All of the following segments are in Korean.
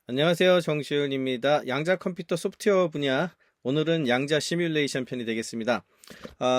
안녕하세요. 정시훈입니다. 양자 컴퓨터 소프트웨어 분야, 오늘은 양자 시뮬레이션 편이 되겠습니다.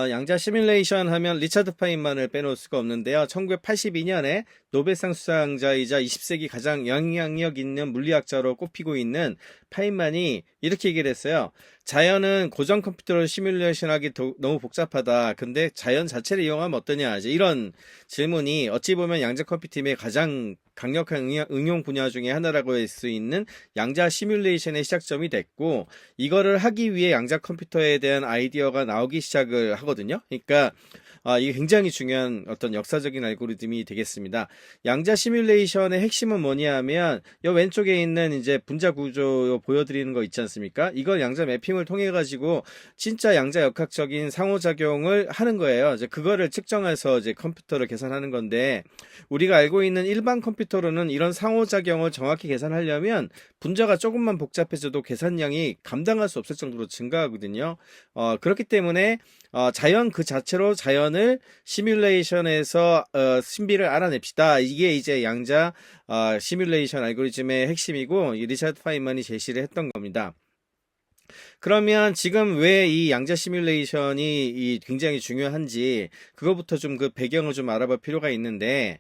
양자 시뮬레이션 하면 리차드 파인만을 빼놓을 수가 없는데요. 1982년에 노벨상 수상자이자 20세기 가장 영향력 있는 물리학자로 꼽히고 있는 파인만이 이렇게 얘기를 했어요. 자연은 고전 컴퓨터를 시뮬레이션하기 너무 복잡하다. 근데 자연 자체를 이용하면 어떠냐. 이제 이런 질문이 어찌 보면 양자 컴퓨팅의 가장 강력한 응용 분야 중에 하나라고 할 수 있는 양자 시뮬레이션의 시작점이 됐고, 이거를 하기 위해 양자 컴퓨터에 대한 아이디어가 나오기 시작을 하거든요. 그러니까 이게 굉장히 중요한 어떤 역사적인 알고리즘이 되겠습니다. 양자 시뮬레이션의 핵심은 뭐냐 하면 이 왼쪽에 있는 이제 분자 구조 보여드리는 거 있지 않습니까? 이걸 양자 매핑을 통해 가지고 진짜 양자 역학적인 상호작용을 하는 거예요. 이제 그거를 측정해서 이제 컴퓨터를 계산하는 건데, 우리가 알고 있는 일반 컴퓨터로는 이런 상호작용을 정확히 계산하려면 분자가 조금만 복잡해져도 계산량이 감당할 수 없을 정도로 증가하거든요. 그렇기 때문에 자연 그 자체로 자연을 시뮬레이션에서 신비를 알아냅시다. 이게 이제 양자 시뮬레이션 알고리즘의 핵심이고, 이 리차드 파인만이 제시를 했던 겁니다. 그러면 지금 왜 이 양자 시뮬레이션이 굉장히 중요한지 그거부터 좀 그 배경을 좀 알아볼 필요가 있는데,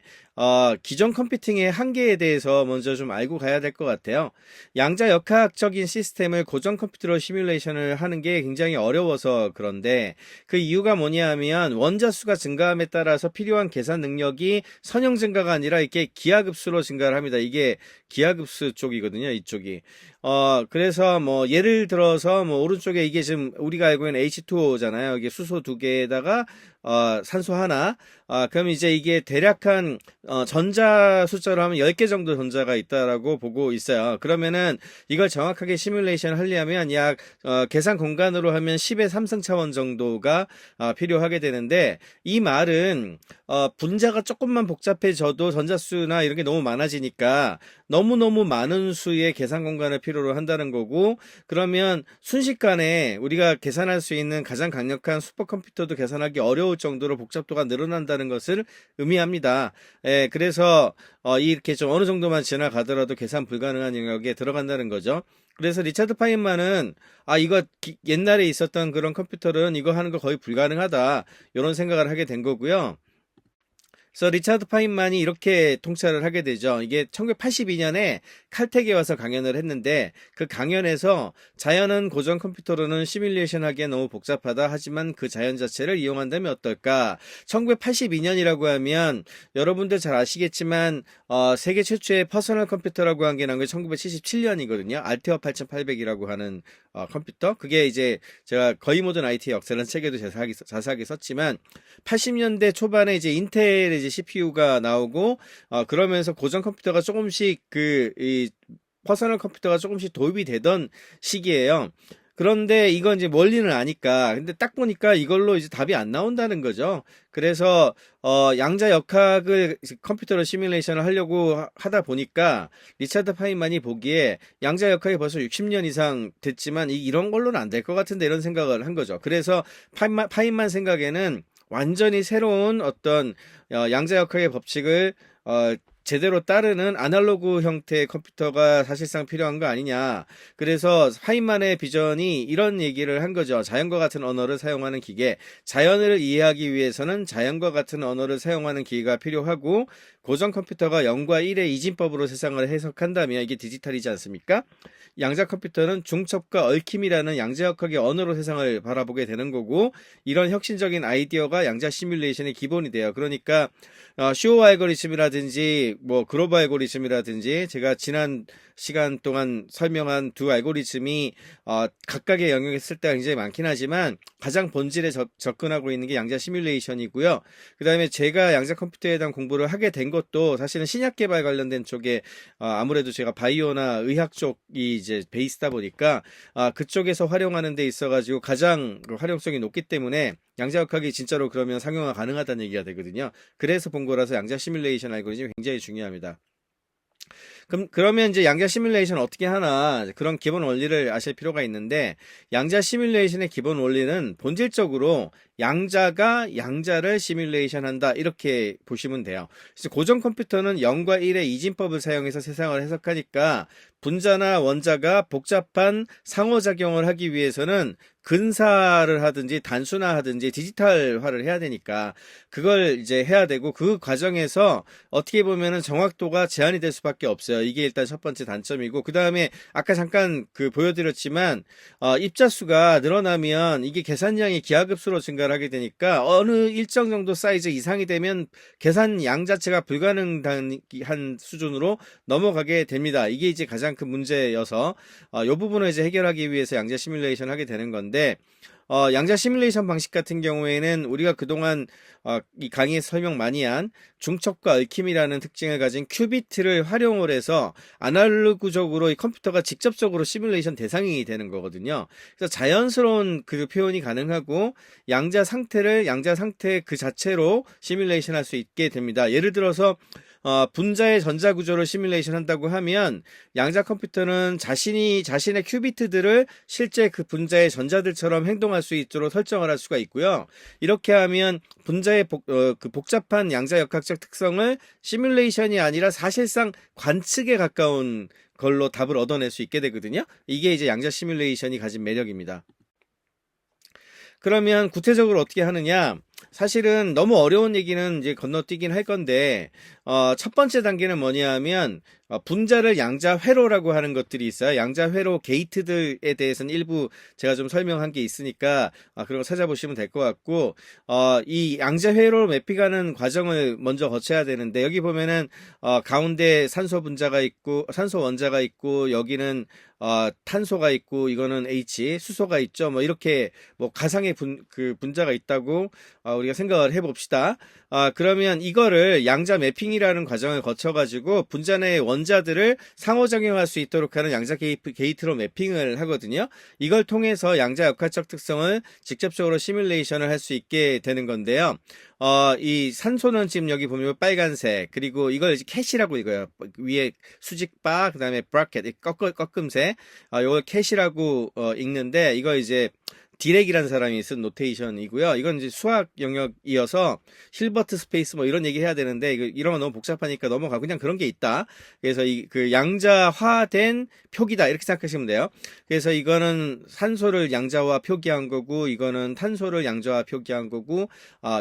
기존 컴퓨팅의 한계에 대해서 먼저 좀 알고 가야 될 것 같아요. 양자 역학적인 시스템을 고전 컴퓨터로 시뮬레이션을 하는 게 굉장히 어려워서 그런데, 그 이유가 뭐냐 하면 원자 수가 증가함에 따라서 필요한 계산 능력이 선형 증가가 아니라 이렇게 기하급수로 증가를 합니다. 이게 기하급수 쪽이거든요, 이쪽이. 그래서 뭐 예를 들어서 뭐 오른쪽에 이게 지금 우리가 알고 있는 H2O잖아요. 이게 수소 두 개에다가 산소 하나. 그럼 이제 이게 대략 한 전자 숫자로 하면 10개 정도 전자가 있다라고 보고 있어요. 그러면은 이걸 정확하게 시뮬레이션 하려면 약 계산 공간으로 하면 10의 3승 차원 정도가 필요하게 되는데, 이 말은 분자가 조금만 복잡해져도 전자수나 이런 게 너무 많아지니까 너무너무 많은 수의 계산 공간을 필요로 한다는 거고, 그러면 순식간에 우리가 계산할 수 있는 가장 강력한 슈퍼컴퓨터도 계산하기 어려울 정도로 복잡도가 늘어난다는 것을 의미합니다. 그래서 이렇게 좀 어느 정도만 지나가더라도 계산 불가능한 영역에 들어간다는 거죠. 그래서 리차드 파인만은 이거 옛날에 있었던 그런 컴퓨터는 이거 하는 거 거의 불가능하다, 이런 생각을 하게 된 거고요. 그래서 리차드 파인만이 이렇게 통찰을 하게 되죠. 이게 1982년에 칼텍에 와서 강연을 했는데, 그 강연에서 자연은 고전 컴퓨터로는 시뮬레이션 하기에 너무 복잡하다. 하지만 그 자연 자체를 이용한다면 어떨까? 1982년이라고 하면 여러분들 잘 아시겠지만 세계 최초의 퍼스널 컴퓨터라고 한 게 나온 게 1977년이거든요. 알테어 8800이라고 하는 컴퓨터. 그게 이제 제가 거의 모든 IT 역사라는 책에도 자세하게 썼지만, 80년대 초반에 이제 인텔의 이제 CPU가 나오고, 그러면서 고전 컴퓨터가 조금씩 이 퍼스널 컴퓨터가 조금씩 도입이 되던 시기예요. 그런데 이건 이제 원리는 아니까, 근데 딱 보니까 이걸로 이제 답이 안 나온다는 거죠. 그래서 양자 역학을 컴퓨터로 시뮬레이션을 하려고 하다 보니까 리차드 파인만이 보기에 양자 역학이 벌써 60년 이상 됐지만 이런 걸로는 안 될 것 같은데, 이런 생각을 한 거죠. 그래서 파인만 생각에는 완전히 새로운 어떤 양자 역학의 법칙을 제대로 따르는 아날로그 형태의 컴퓨터가 사실상 필요한 거 아니냐. 그래서 파인만의 비전이 이런 얘기를 한 거죠. 자연과 같은 언어를 사용하는 기계. 자연을 이해하기 위해서는 자연과 같은 언어를 사용하는 기계가 필요하고, 고전 컴퓨터가 0과 1의 이진법으로 세상을 해석한다면 이게 디지털이지 않습니까? 양자 컴퓨터는 중첩과 얽힘이라는 양자역학의 언어로 세상을 바라보게 되는 거고, 이런 혁신적인 아이디어가 양자 시뮬레이션의 기본이 돼요. 그러니까 쇼 알고리즘이라든지 뭐 그로브 알고리즘이라든지 제가 지난 시간 동안 설명한 두 알고리즘이 각각의 영역에 쓸 때가 굉장히 많긴 하지만 가장 본질에 접근하고 있는 게 양자 시뮬레이션이고요. 그 다음에 제가 양자 컴퓨터에 대한 공부를 하게 된 것도 사실은 신약 개발 관련된 쪽에, 아무래도 제가 바이오나 의학 쪽이 이제 베이스다 보니까 그쪽에서 활용하는 데 있어가지고 가장 활용성이 높기 때문에 양자역학이 진짜로 그러면 상용화 가능하다는 얘기가 되거든요. 그래서 본 거라서 양자 시뮬레이션 알고리즘이 굉장히 중요합니다. 그러면 이제 양자 시뮬레이션 어떻게 하나, 그런 기본 원리를 아실 필요가 있는데, 양자 시뮬레이션의 기본 원리는 본질적으로 양자가 양자를 시뮬레이션 한다. 이렇게 보시면 돼요. 그래서 고전 컴퓨터는 0과 1의 이진법을 사용해서 세상을 해석하니까 분자나 원자가 복잡한 상호작용을 하기 위해서는 근사를 하든지 단순화하든지 디지털화를 해야 되니까 그걸 이제 해야 되고, 그 과정에서 어떻게 보면은 정확도가 제한이 될 수밖에 없어요. 이게 일단 첫 번째 단점이고, 그 다음에 아까 잠깐 보여드렸지만 입자수가 늘어나면 이게 계산량이 기하급수로 증가를 하게 되니까 어느 일정 정도 사이즈 이상이 되면 계산 양 자체가 불가능한 수준으로 넘어가게 됩니다. 이게 이제 가장 큰 문제여서 이 부분을 이제 해결하기 위해서 양자 시뮬레이션 하게 되는 건데, 양자 시뮬레이션 방식 같은 경우에는 우리가 그동안 이 강의에서 설명 많이 한 중첩과 얽힘이라는 특징을 가진 큐비트를 활용을 해서 아날로그적으로 이 컴퓨터가 직접적으로 시뮬레이션 대상이 되는 거거든요. 그래서 자연스러운 그 표현이 가능하고 양자 상태 그 자체로 시뮬레이션 할 수 있게 됩니다. 예를 들어서 분자의 전자 구조를 시뮬레이션 한다고 하면 양자 컴퓨터는 자신의 큐비트들을 실제 그 분자의 전자들처럼 행동할 수 있도록 설정을 할 수가 있고요. 이렇게 하면 분자의 그 복잡한 양자 역학적 특성을 시뮬레이션이 아니라 사실상 관측에 가까운 걸로 답을 얻어낼 수 있게 되거든요. 이게 이제 양자 시뮬레이션이 가진 매력입니다. 그러면 구체적으로 어떻게 하느냐? 사실은 너무 어려운 얘기는 이제 건너뛰긴 할 건데, 첫 번째 단계는 뭐냐 하면, 분자를 양자 회로라고 하는 것들이 있어요. 양자 회로 게이트들에 대해서는 일부 제가 좀 설명한 게 있으니까, 그런 거 찾아보시면 될 것 같고, 이 양자 회로로 매핑하는 과정을 먼저 거쳐야 되는데, 여기 보면은, 가운데 산소 분자가 있고, 산소 원자가 있고, 여기는, 탄소가 있고, 이거는 H, 수소가 있죠. 뭐, 이렇게, 뭐, 가상의 분자가 있다고, 우리가 생각을 해봅시다. 그러면 이거를 양자 매핑이라는 과정을 거쳐가지고 분자 내의 원자들을 상호작용할 수 있도록 하는 양자 게이트로 매핑을 하거든요. 이걸 통해서 양자 역학적 특성을 직접적으로 시뮬레이션을 할 수 있게 되는 건데요. 이 산소는 지금 여기 보면 빨간색, 그리고 이걸 이제 캣이라고 읽어요. 위에 수직바, 그 다음에 브라켓, 꺾음새, 이걸 캣이라고 읽는데, 이거 이제 디렉이라는 사람이 쓴 노테이션이고요. 이건 이제 수학 영역이어서 힐버트 스페이스 뭐 이런 얘기 해야 되는데 이런 거 너무 복잡하니까 넘어가고 그냥 그런 게 있다. 그래서 그 양자화된 표기다 이렇게 생각하시면 돼요. 그래서 이거는 산소를 양자화 표기한 거고, 이거는 탄소를 양자화 표기한 거고,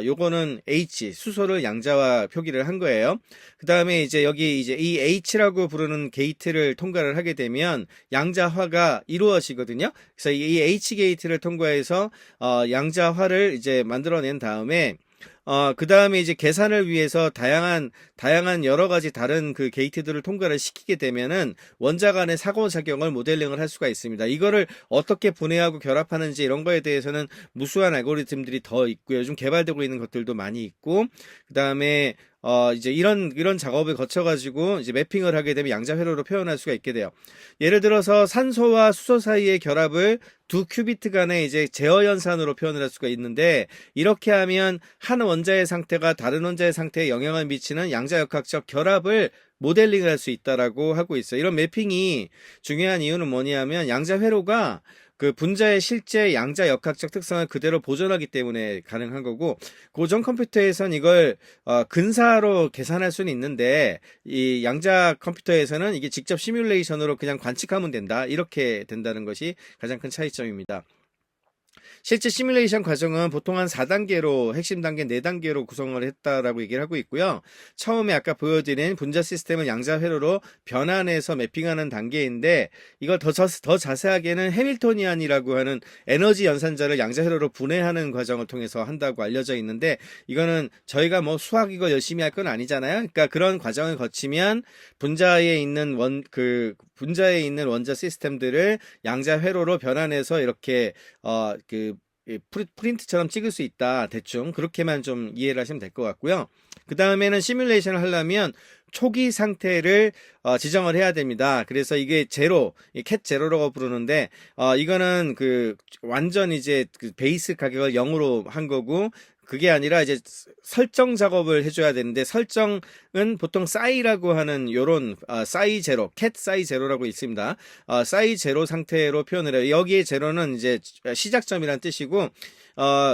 요거는 H 수소를 양자화 표기를 한 거예요. 그 다음에 이제 여기 이제 이 H라고 부르는 게이트를 통과를 하게 되면 양자화가 이루어지거든요. 그래서 이 H 게이트를 통과해서 양자화를 이제 만들어낸 다음에 그 다음에 이제 계산을 위해서 다양한 여러 가지 다른 그 게이트들을 통과를 시키게 되면은 원자 간의 상호작용을 모델링을 할 수가 있습니다. 이거를 어떻게 분해하고 결합하는지 이런 거에 대해서는 무수한 알고리즘들이 더 있고요. 요즘 개발되고 있는 것들도 많이 있고, 그 다음에 이제 이런 작업을 거쳐가지고 이제 매핑을 하게 되면 양자 회로로 표현할 수가 있게 돼요. 예를 들어서 산소와 수소 사이의 결합을 두 큐비트 간의 이제 제어 연산으로 표현을 할 수가 있는데, 이렇게 하면 한 원자의 상태가 다른 원자의 상태에 영향을 미치는 양자 역학적 결합을 모델링을 할 수 있다라고 하고 있어요. 이런 매핑이 중요한 이유는 뭐냐면 양자 회로가 그 분자의 실제 양자 역학적 특성을 그대로 보존하기 때문에 가능한 거고, 고전 컴퓨터에선 이걸 근사로 계산할 수는 있는데 이 양자 컴퓨터에서는 이게 직접 시뮬레이션으로 그냥 관측하면 된다, 이렇게 된다는 것이 가장 큰 차이점입니다. 실제 시뮬레이션 과정은 보통 한 4단계로, 핵심 단계 4단계로 구성을 했다라고 얘기를 하고 있고요. 처음에 아까 보여드린 분자 시스템을 양자 회로로 변환해서 매핑하는 단계인데, 이걸 더 자세하게는 해밀토니안이라고 하는 에너지 연산자를 양자 회로로 분해하는 과정을 통해서 한다고 알려져 있는데, 이거는 저희가 뭐 수학 이거 열심히 할 건 아니잖아요. 그러니까 그런 과정을 거치면 분자에 있는 원자 시스템들을 양자 회로로 변환해서 이렇게 프린트처럼 찍을 수 있다. 대충 그렇게만 좀 이해를 하시면 될 것 같고요. 그 다음에는 시뮬레이션을 하려면 초기 상태를 지정을 해야 됩니다. 그래서 이게 캣 제로라고 부르는데, 이거는 완전 이제 베이스 가격을 0으로 한 거고, 그게 아니라 이제 설정 작업을 해줘야 되는데, 설정은 보통 싸이라고 하는 요런 싸이 제로, 캣 싸이 제로라고 있습니다. 싸이 제로 상태로 표현을 해요. 여기에 제로는 이제 시작점이란 뜻이고,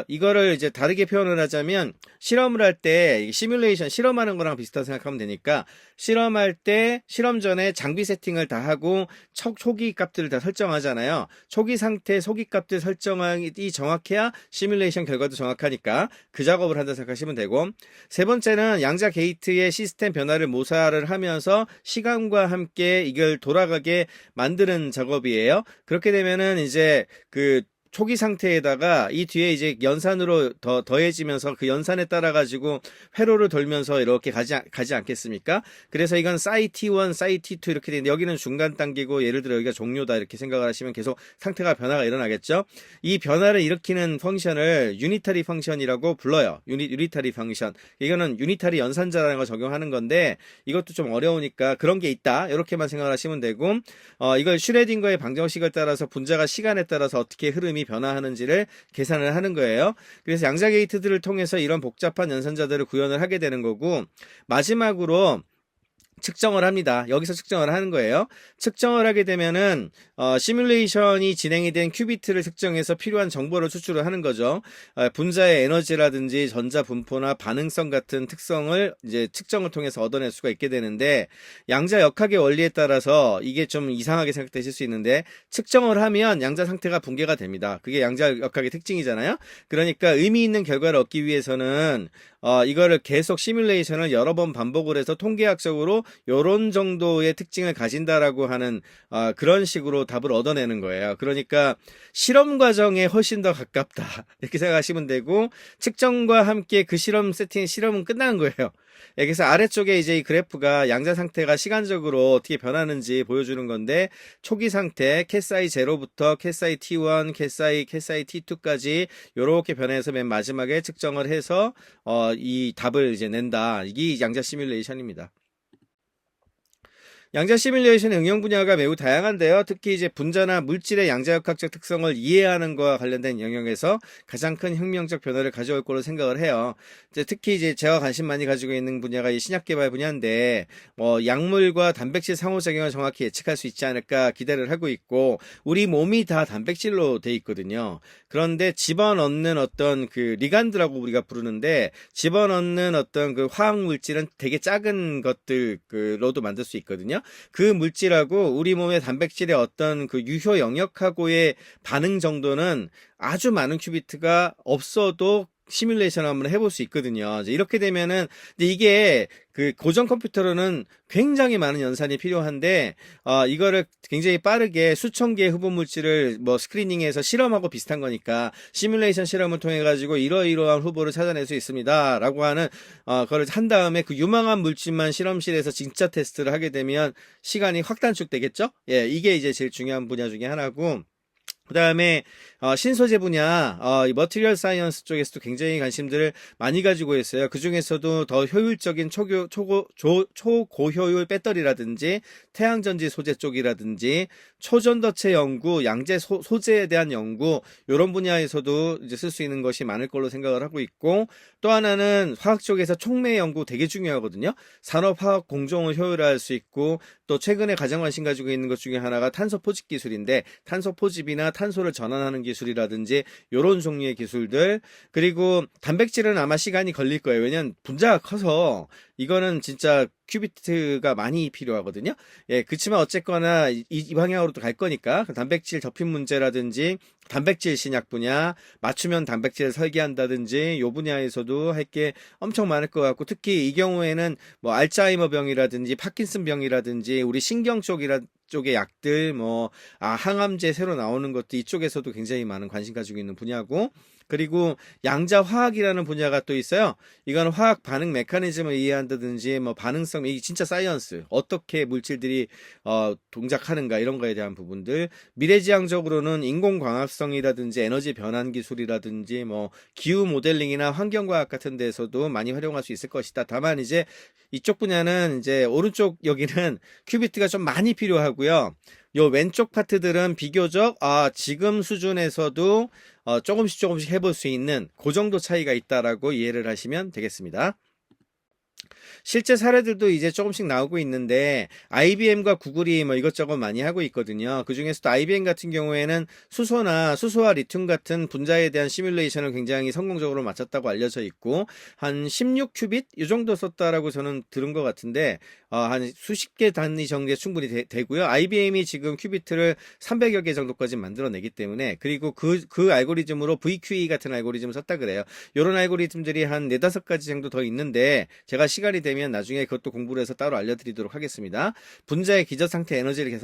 이거를 이제 다르게 표현을 하자면 실험을 할 때 시뮬레이션 실험하는 거랑 비슷하다 생각하면 되니까 실험할 때 실험 전에 장비 세팅을 다 하고 초기 값들을 다 설정하잖아요. 초기 상태 소기 값들 설정이 정확해야 시뮬레이션 결과도 정확하니까 그 작업을 한다 생각하시면 되고, 세 번째는 양자 게이트의 시스템 변화를 모사를 하면서 시간과 함께 이걸 돌아가게 만드는 작업이에요. 그렇게 되면은 이제 그 초기 상태에다가 이 뒤에 이제 연산으로 더해지면서 그 연산에 따라 가지고 회로를 돌면서 이렇게 가지 않겠습니까? 그래서 이건 싸이 T1, 싸이 T2 이렇게 되는데 여기는 중간 단계고 예를 들어 여기가 종료다 이렇게 생각을 하시면 계속 상태가 변화가 일어나겠죠? 이 변화를 일으키는 펑션을 유니타리 펑션이라고 불러요. 유니타리 펑션. 이거는 유니타리 연산자라는 거 적용하는 건데 이것도 좀 어려우니까 그런 게 있다. 이렇게만 생각을 하시면 되고, 이걸 슈레딩거의 방정식을 따라서 분자가 시간에 따라서 어떻게 흐름이 변화하는지를 계산을 하는 거예요. 그래서 양자 게이트들을 통해서 이런 복잡한 연산자들을 구현을 하게 되는 거고, 마지막으로 측정을 합니다. 여기서 측정을 하는 거예요. 측정을 하게 되면은 시뮬레이션이 진행이 된 큐비트를 측정해서 필요한 정보를 추출을 하는 거죠. 분자의 에너지라든지 전자 분포나 반응성 같은 특성을 이제 측정을 통해서 얻어낼 수가 있게 되는데, 양자 역학의 원리에 따라서 이게 좀 이상하게 생각되실 수 있는데 측정을 하면 양자 상태가 붕괴가 됩니다. 그게 양자 역학의 특징이잖아요. 그러니까 의미 있는 결과를 얻기 위해서는 이거를 계속 시뮬레이션을 여러 번 반복을 해서 통계학적으로 요런 정도의 특징을 가진다라고 하는 그런 식으로 답을 얻어내는 거예요. 그러니까 실험 과정에 훨씬 더 가깝다 이렇게 생각하시면 되고, 측정과 함께 그 실험은 끝나는 거예요. 그래서 아래쪽에 이제 이 그래프가 양자 상태가 시간적으로 어떻게 변하는지 보여주는 건데, 초기 상태 캣사이 0부터 캣사이 T1, 캣사이 T2까지 요렇게 변해서 맨 마지막에 측정을 해서 이 답을 이제 낸다. 이게 양자 시뮬레이션입니다. 양자 시뮬레이션의 응용 분야가 매우 다양한데요. 특히 이제 분자나 물질의 양자역학적 특성을 이해하는 것과 관련된 영역에서 가장 큰 혁명적 변화를 가져올 거로 생각을 해요. 특히 이제 제가 관심 많이 가지고 있는 분야가 이 신약 개발 분야인데, 약물과 단백질 상호작용을 정확히 예측할 수 있지 않을까 기대를 하고 있고, 우리 몸이 다 단백질로 돼 있거든요. 그런데 집어넣는 어떤 그 리간드라고 우리가 부르는데, 집어넣는 어떤 그 화학 물질은 되게 작은 것들로도 만들 수 있거든요. 그 물질하고 우리 몸의 단백질의 어떤 그 유효 영역하고의 반응 정도는 아주 많은 큐비트가 없어도 시뮬레이션 한번 해볼 수 있거든요. 이렇게 되면은, 근데 이게 그 고전 컴퓨터로는 굉장히 많은 연산이 필요한데, 이거를 굉장히 빠르게 수천 개의 후보 물질을 스크리닝해서 실험하고 비슷한 거니까 시뮬레이션 실험을 통해 가지고 이러이러한 후보를 찾아낼 수 있습니다 라고 하는 그걸 한 다음에 그 유망한 물질만 실험실에서 진짜 테스트를 하게 되면 시간이 확 단축되겠죠. 예, 이게 이제 제일 중요한 분야 중에 하나고, 그 다음에 신소재 분야, 이 머티리얼 사이언스 쪽에서도 굉장히 관심들을 많이 가지고 있어요. 그 중에서도 더 효율적인 초고효율 배터리라든지 태양전지 소재 쪽이라든지 초전도체 연구, 양재 소재에 대한 연구, 이런 분야에서도 이제 쓸 수 있는 것이 많을 걸로 생각을 하고 있고, 또 하나는 화학 쪽에서 촉매 연구 되게 중요하거든요. 산업화학 공정을 효율화할 수 있고, 또 최근에 가장 관심 가지고 있는 것 중에 하나가 탄소 포집 기술인데, 탄소 포집이나 탄소를 전환하는 기술이라든지 이런 종류의 기술들, 그리고 단백질은 아마 시간이 걸릴 거예요. 왜냐면 분자가 커서 이거는 진짜 큐비트가 많이 필요하거든요. 예, 그렇지만 어쨌거나 이 방향으로도 갈 거니까 단백질 접힌 문제라든지 단백질 신약 분야, 맞춤형 단백질을 설계한다든지 이 분야에서도 할 게 엄청 많을 것 같고, 특히 이 경우에는 알츠하이머 병이라든지 파킨슨 병이라든지 우리 신경 쪽의 약들, 항암제 새로 나오는 것도 이쪽에서도 굉장히 많은 관심 가지고 있는 분야고, 그리고 양자화학이라는 분야가 또 있어요. 이건 화학 반응 메커니즘을 이해한다든지 반응성, 이게 진짜 사이언스, 어떻게 물질들이 동작하는가 이런 거에 대한 부분들, 미래지향적으로는 인공광합성이라든지 에너지 변환 기술이라든지 기후 모델링이나 환경과학 같은 데서도 많이 활용할 수 있을 것이다. 다만 이제 이쪽 분야는 이제 오른쪽 여기는 큐비트가 좀 많이 필요하고요. 요 왼쪽 파트들은 비교적 지금 수준에서도 조금씩 해볼 수 있는 그 정도 차이가 있다라고 이해를 하시면 되겠습니다. 실제 사례들도 이제 조금씩 나오고 있는데 IBM과 구글이 뭐 이것저것 많이 하고 있거든요. 그중에서도 IBM 같은 경우에는 수소와 리튬 같은 분자에 대한 시뮬레이션을 굉장히 성공적으로 마쳤다고 알려져 있고 한 16큐빗 이 정도 썼다라고 저는 들은 것 같은데 한 수십 개 단위 정도에 충분히 되고요. IBM이 지금 큐비트를 300여 개 정도까지 만들어내기 때문에 그리고 그 알고리즘으로 VQE 같은 알고리즘을 썼다 그래요. 이런 알고리즘들이 한 4-5가지 정도 더 있는데 제가 시간이 되면 나중에 그것도 공부를 해서 따로 알려드리도록 하겠습니다. 분자의 기저상태 에너지를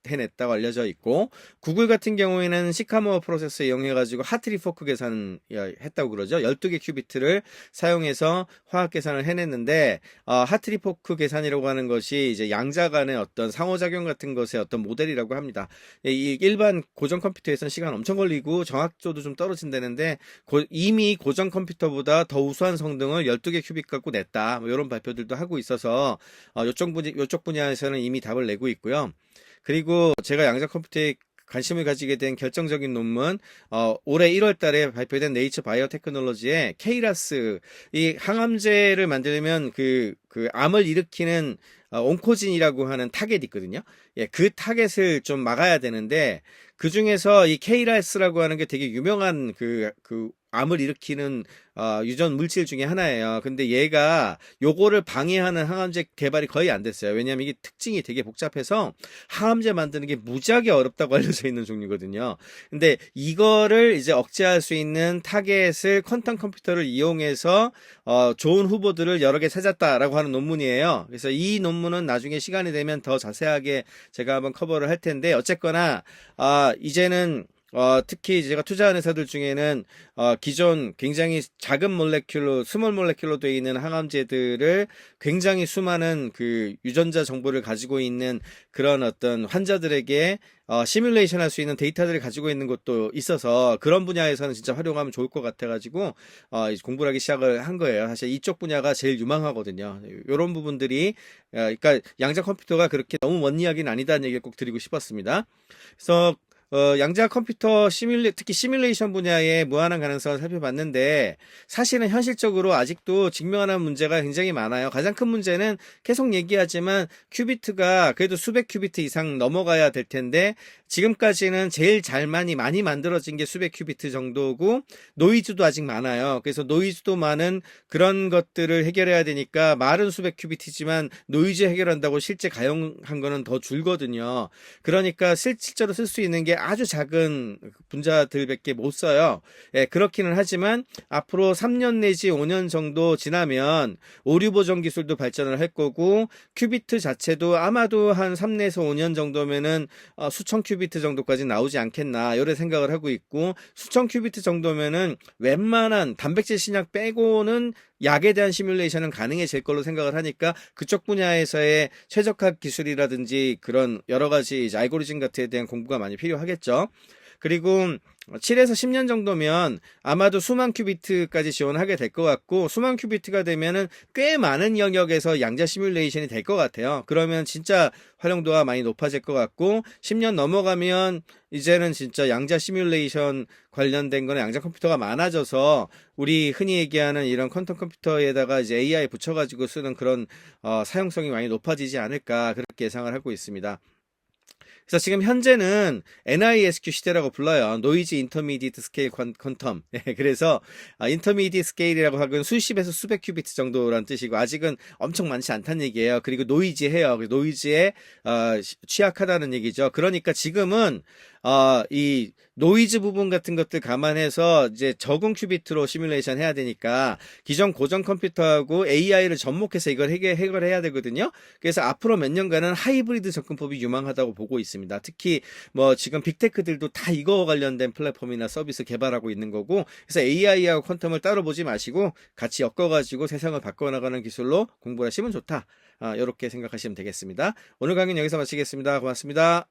해냈다고 알려져 있고 구글 같은 경우에는 시카모어 프로세서 이용해가지고 하트리 포크 계산을 했다고 그러죠. 12개 큐비트를 사용해서 화학 계산을 해냈는데 하트리 포크 계산이라고 하는 것이 이제 양자 간의 어떤 상호작용 같은 것의 어떤 모델이라고 합니다. 이 일반 고전 컴퓨터에서는 시간 엄청 걸리고 정확도도 좀 떨어진다는데 이미 고전 컴퓨터보다 더 우수한 성능을 12개 큐빗 갖고 냈다. 뭐 이런 발표들도 하고 있어서 이쪽 분야에서는 이미 답을 내고 있고요. 그리고 제가 양자 컴퓨터에 관심을 가지게 된 결정적인 논문, 올해 1월 달에 발표된 네이처 바이오테크놀로지에 케이라스, 이 항암제를 만들면 그 암을 일으키는 온코진이라고 하는 타겟이 있거든요. 예, 그 타겟을 좀 막아야 되는데, 그 중에서 이 케이라스라고 하는 게 되게 유명한 암을 일으키는 유전 물질 중에 하나예요. 근데 얘가 요거를 방해하는 항암제 개발이 거의 안 됐어요. 왜냐하면 이게 특징이 되게 복잡해서 항암제 만드는 게 무지하게 어렵다고 알려져 있는 종류거든요. 근데 이거를 이제 억제할 수 있는 타겟을 퀀텀 컴퓨터를 이용해서 좋은 후보들을 여러 개 찾았다라고 하는 논문이에요. 그래서 이 논문은 나중에 시간이 되면 더 자세하게 제가 한번 커버를 할 텐데 어쨌거나 이제는 특히 제가 투자한 회사들 중에는 기존 굉장히 작은 몰레큘로, 스몰 몰레큘로 되어 있는 항암제들을 굉장히 수많은 그 유전자 정보를 가지고 있는 그런 어떤 환자들에게 시뮬레이션 할 수 있는 데이터들을 가지고 있는 것도 있어서 그런 분야에서는 진짜 활용하면 좋을 것 같아가지고 공부를 하기 시작을 한 거예요. 사실 이쪽 분야가 제일 유망하거든요. 이런 부분들이 그러니까 양자 컴퓨터가 그렇게 너무 먼 이야기는 아니다는 얘기를 꼭 드리고 싶었습니다. 그래서 양자 컴퓨터 특히 시뮬레이션 분야의 무한한 가능성을 살펴봤는데 사실은 현실적으로 아직도 증명하는 문제가 굉장히 많아요. 가장 큰 문제는 계속 얘기하지만 큐비트가 그래도 수백 큐비트 이상 넘어가야 될 텐데 지금까지는 제일 많이 만들어진 게 수백 큐비트 정도고 노이즈도 아직 많아요. 그래서 노이즈도 많은 그런 것들을 해결해야 되니까 말은 수백 큐비트지만 노이즈 해결한다고 실제 가용한 거는 더 줄거든요. 그러니까 실제로 쓸 수 있는 게 아주 작은 분자들밖에 못 써요. 예, 그렇기는 하지만 앞으로 3년 내지 5년 정도 지나면 오류 보정 기술도 발전을 할 거고 큐비트 자체도 아마도 한 3내에서 5년 정도면은 수천 큐비트 정도까지 나오지 않겠나 이런 생각을 하고 있고 수천 큐비트 정도면은 웬만한 단백질 신약 빼고는 약에 대한 시뮬레이션은 가능해질 걸로 생각을 하니까 그쪽 분야에서의 최적화 기술이라든지 그런 여러 가지 이제 알고리즘 같은 데 대한 공부가 많이 필요하겠죠. 그리고 7에서 10년 정도면 아마도 수만 큐비트까지 지원하게 될 것 같고 수만 큐비트가 되면은 꽤 많은 영역에서 양자 시뮬레이션이 될 것 같아요. 그러면 진짜 활용도가 많이 높아질 것 같고 10년 넘어가면 이제는 진짜 양자 시뮬레이션 관련된 거는 양자 컴퓨터가 많아져서 우리 흔히 얘기하는 이런 퀀텀 컴퓨터에다가 이제 AI 붙여가지고 쓰는 그런 사용성이 많이 높아지지 않을까 그렇게 예상을 하고 있습니다. 그래서 지금 현재는 NISQ 시대라고 불러요. 노이즈 인터미디에이트 스케일 퀀텀. 그래서 인터미디에이트 스케일이라고 하면 수십에서 수백 큐비트 정도란 뜻이고 아직은 엄청 많지 않다는 얘기예요. 그리고 노이즈해요. 노이즈에 취약하다는 얘기죠. 그러니까 지금은 이 노이즈 부분 같은 것들 감안해서 이제 적은 큐비트로 시뮬레이션 해야 되니까 기존 고전 컴퓨터하고 AI를 접목해서 이걸 해결해야 되거든요. 그래서 앞으로 몇 년간은 하이브리드 접근법이 유망하다고 보고 있습니다. 특히 뭐 지금 빅테크들도 다 이거 관련된 플랫폼이나 서비스 개발하고 있는 거고 그래서 AI하고 퀀텀을 따로 보지 마시고 같이 엮어가지고 세상을 바꿔나가는 기술로 공부를 하시면 좋다. 이렇게 생각하시면 되겠습니다. 오늘 강의는 여기서 마치겠습니다. 고맙습니다.